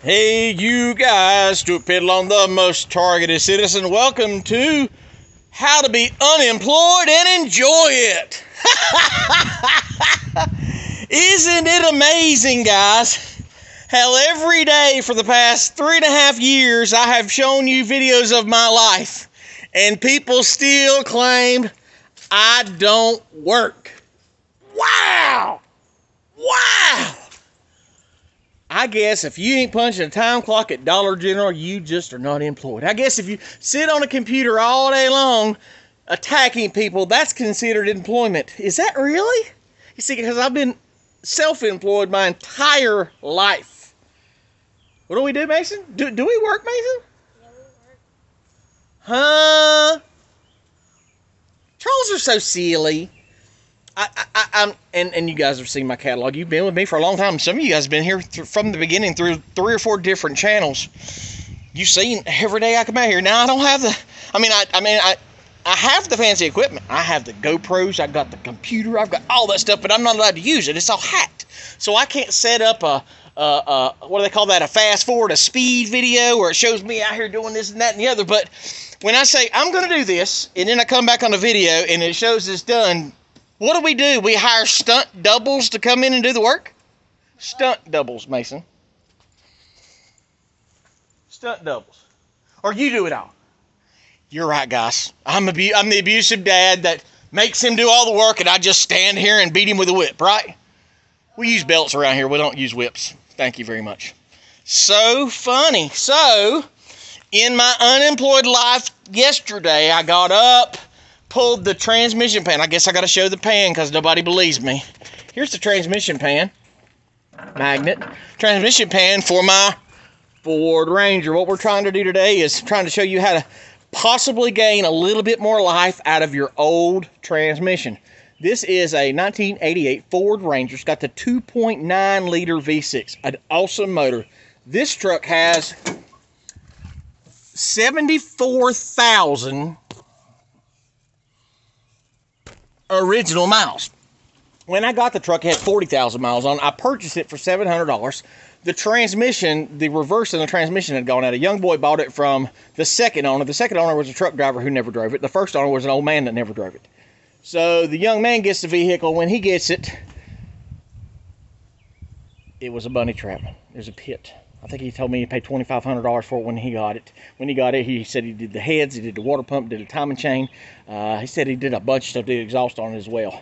Hey, you guys, stupid on the most targeted citizen. Welcome to How to Be Unemployed and Enjoy It. Isn't it amazing, guys? How every day for the past 3.5 years I have shown you videos of my life, and people still claim I don't work. Wow! Wow! I guess if you ain't punching a time clock at Dollar General, you just are not employed. I guess if you sit on a computer all day long attacking people, that's considered employment. Is that really? You see, because I've been self-employed my entire life. What do we do, Mason? Do we work, Mason? Yeah, we work. Huh? Trolls are so silly. And you guys have seen my catalog. You've been with me for a long time. Some of you guys have been here from the beginning through 3 or 4 different channels. You've seen every day I come out here. Now I don't have the. I have the fancy equipment. I have the GoPros. I got the computer. I've got all that stuff, but I'm not allowed to use it. It's all hacked, so I can't set up a what do they call that? A fast forward, a speed video where it shows me out here doing this and that and the other. But when I say I'm going to do this, and then I come back on the video and it shows it's done. What do? We hire stunt doubles to come in and do the work? Stunt doubles, Mason. Stunt doubles. Or you do it all. You're right, guys. I'm the abusive dad that makes him do all the work and I just stand here and beat him with a whip, right? We use belts around here. We don't use whips. Thank you very much. So funny. So, in my unemployed life yesterday, I got up, pulled the transmission pan. I guess I got to show the pan because nobody believes me. Here's the transmission pan. Magnet. Transmission pan for my Ford Ranger. What we're trying to do today is trying to show you how to possibly gain a little bit more life out of your old transmission. This is a 1988 Ford Ranger. It's got the 2.9 liter V6. An awesome motor. This truck has 74,000 original miles. When I got the truck, it had 40,000 miles on. I purchased it for $700. The transmission, the reverse of the transmission had gone out. A young boy bought it from the second owner. The second owner was a truck driver who never drove it. The first owner was an old man that never drove it. So the young man gets the vehicle. When he gets it, it was a bunny trap. There's a pit. I think he told me he paid $2,500 for it when he got it. When he got it, he said he did the heads, he did the water pump, did a timing chain. He said he did a bunch of stuff, did exhaust on it as well.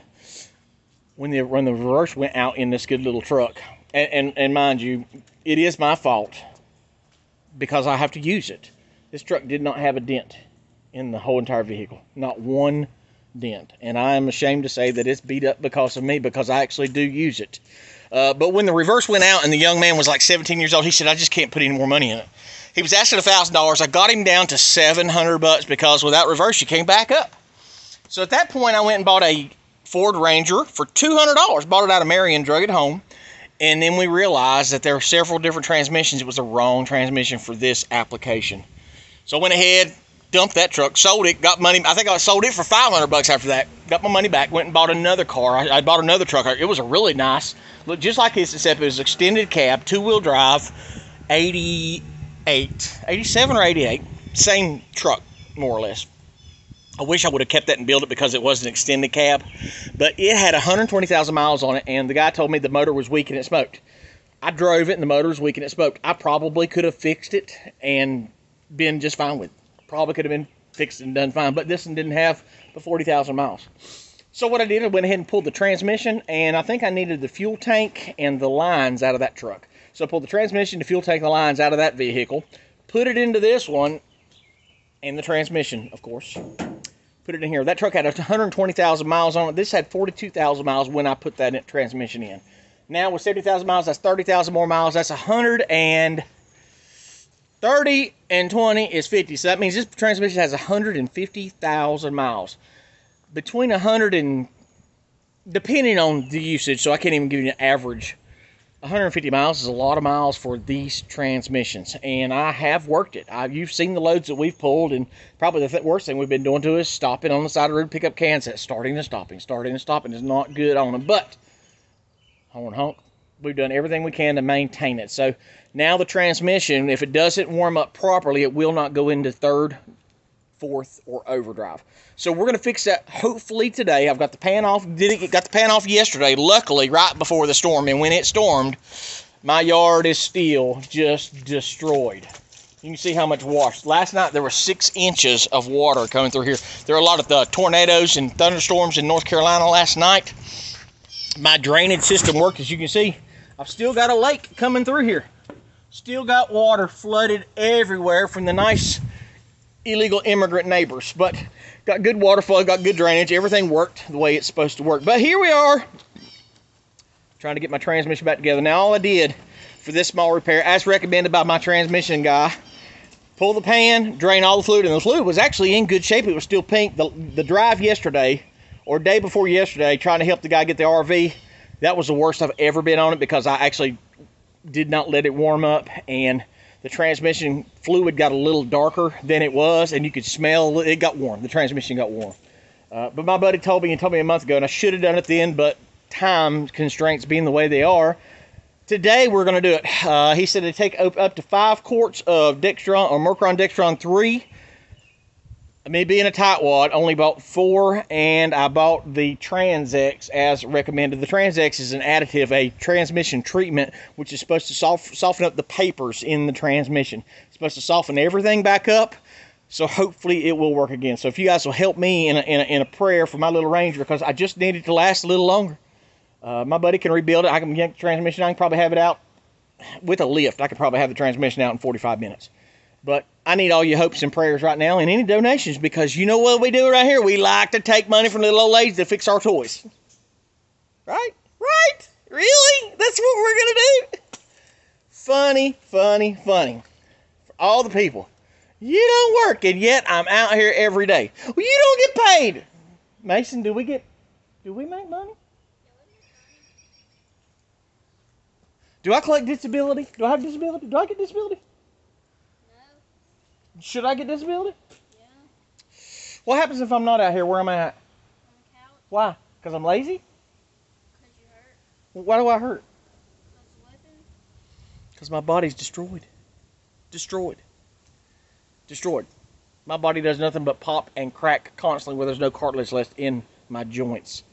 When the reverse went out in this good little truck, and mind you, it is my fault because I have to use it. This truck did not have a dent in the whole entire vehicle. Not one dent. And I am ashamed to say that it's beat up because of me, because I actually do use it. But when the reverse went out and the young man was like 17 years old, he said, I just can't put any more money in it. He was asking $1,000. I got him down to $700 because without reverse, you came back up. So at that point, I went and bought a Ford Ranger for $200. Bought it out of Marion, drug it home. And then we realized that there were several different transmissions. It was the wrong transmission for this application. So I went ahead, dumped that truck, sold it, got money. I think I sold it for $500 after that. Got my money back, went and bought another car. I bought another truck. It was a really nice, looked just like this, except it was extended cab, 2-wheel drive, 87 or 88. Same truck, more or less. I wish I would have kept that and built it because it was an extended cab. But it had 120,000 miles on it, and the guy told me the motor was weak and it smoked. I drove it, and the motor was weak and it smoked. I probably could have fixed it and been just fine with it. Probably could have been fixed and done fine, but this one didn't have the 40,000 miles. So what I did, I went ahead and pulled the transmission, and I think I needed the fuel tank and the lines out of that truck. So I pulled the transmission, the fuel tank, and the lines out of that vehicle, put it into this one, and the transmission, of course. Put it in here. That truck had 120,000 miles on it. This had 42,000 miles when I put that transmission in. Now with 70,000 miles, that's 30,000 more miles. That's 130 and 20 is 50. So that means this transmission has 150,000 miles. Between 100 and, depending on the usage, so I can't even give you an average, 150 miles is a lot of miles for these transmissions, and I have worked it. You've seen the loads that we've pulled, and probably the worst thing we've been doing to is stopping on the side of the road to pick up cans. That's starting and stopping is not good on them. But honk, we've done everything we can to maintain it. So Now the transmission, if it doesn't warm up properly, it will not go into third, fourth, or overdrive. So we're going to fix that hopefully today. I've got the pan off. Got the pan off yesterday, luckily, right before the storm. And when it stormed, my yard is still just destroyed. You can see how much wash. Last night there were 6 inches of water coming through here. There were a lot of tornadoes and thunderstorms in North Carolina last night. My drainage system worked, as you can see. I've still got a lake coming through here. Still got water flooded everywhere from the nice illegal immigrant neighbors, but got good water flow, got good drainage. Everything worked the way it's supposed to work. But here we are, trying to get my transmission back together. Now all I did for this small repair, as recommended by my transmission guy, pull the pan, drain all the fluid, and the fluid was actually in good shape. It was still pink. The drive yesterday, or day before yesterday, trying to help the guy get the RV, that was the worst I've ever been on it, because I actually did not let it warm up, and the transmission fluid got a little darker than it was, and you could smell it got warm. The transmission got warm. But my buddy told me a month ago, and I should have done it then, but time constraints being the way they are, today we're going to do it. He said to take up to 5 quarts of Dextron or Mercron Dextron 3. Me being a tightwad, only bought 4, and I bought the Transex as recommended. The Transex is an additive, a transmission treatment, which is supposed to soften up the papers in the transmission. It's supposed to soften everything back up, so hopefully it will work again. So if you guys will help me in a prayer for my little Ranger, because I just need it to last a little longer. My buddy can rebuild it. I can get the transmission. I can probably have it out with a lift. I could probably have the transmission out in 45 minutes. But I need all your hopes and prayers right now, and any donations, because you know what we do right here? We like to take money from little old ladies to fix our toys. Right? Right? Really? That's what we're going to do? Funny, funny, funny. For all the people. You don't work, and yet I'm out here every day. Well, you don't get paid. Mason, do we make money? Do I collect disability? Do I have disability? Do I get disability? Should I get disability? Yeah. What happens if I'm not out here? Where am I at? On the couch. Why? Because I'm lazy? Because you hurt. Why do I hurt? Because my body's destroyed. Destroyed. Destroyed. My body does nothing but pop and crack constantly where there's no cartilage left in my joints.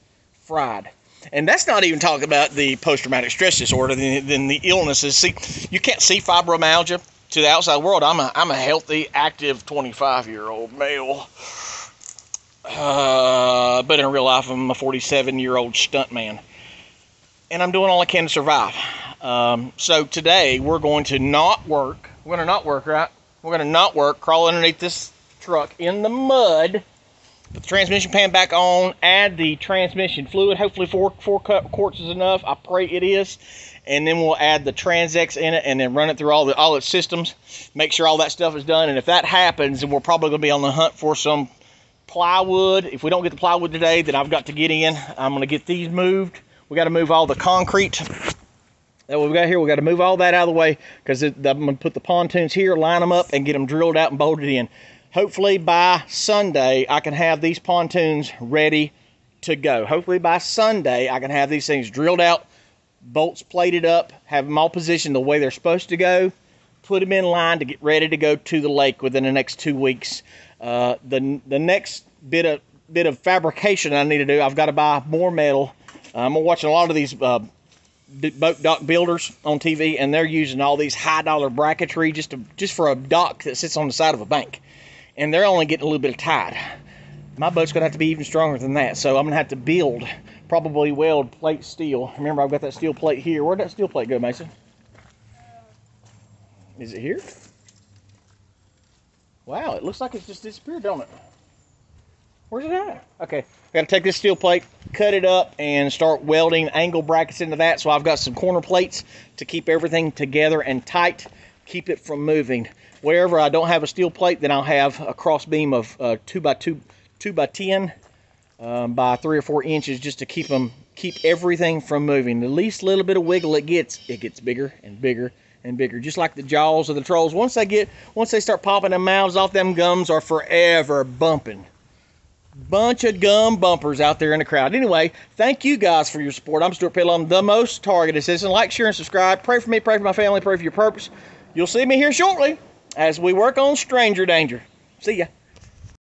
Fried. And that's not even talking about the post-traumatic stress disorder, then the illnesses. See, you can't see fibromyalgia to the outside world. I'm a healthy, active 25-year-old male. But in real life, I'm a 47-year-old stuntman. And I'm doing all I can to survive. So today, we're going to not work. We're going to not work, right? We're going to not work, crawl underneath this truck in the mud, put the transmission pan back on, add the transmission fluid. Hopefully 4 quarts is enough. I pray it is. And then we'll add the Transex in it and then run it through all its systems. Make sure all that stuff is done. And if that happens, then we're probably going to be on the hunt for some plywood. If we don't get the plywood today, then I've got to get in. I'm going to get these moved. We got to move all the concrete that we've got here. We got to move all that out of the way, because I'm going to put the pontoons here, line them up, and get them drilled out and bolted in. Hopefully by Sunday, I can have these pontoons ready to go. Hopefully by Sunday, I can have these things drilled out, bolts plated up, have them all positioned the way they're supposed to go, put them in line to get ready to go to the lake within the next 2 weeks. The next bit of fabrication I need to do, I've got to buy more metal. I'm watching a lot of these boat dock builders on TV, and they're using all these high-dollar bracketry just for a dock that sits on the side of a bank, and they're only getting a little bit of tide. My boat's gonna have to be even stronger than that, so I'm gonna have to build, probably weld plate steel. Remember, I've got that steel plate here. Where'd that steel plate go, Mason? Is it here? Wow, it looks like it's just disappeared, don't it? Where's it at? Okay, got to take this steel plate, cut it up, and start welding angle brackets into that. So I've got some corner plates to keep everything together and tight, keep it from moving. Wherever I don't have a steel plate, then I'll have a cross beam of 2 by 10 by 3 or 4 inches, just to keep everything from moving. The least little bit of wiggle it gets bigger and bigger and bigger. Just like the jaws of the trolls. Once they start popping their mouths off, them gums are forever bumping. bunch of gum bumpers out there in the crowd. Anyway, thank you guys for your support. I'm Stuart Pittler. I'm the most targeted citizen. Like, share, and subscribe. Pray for me, pray for my family, pray for your purpose. You'll see me here shortly as we work on stranger danger. See ya.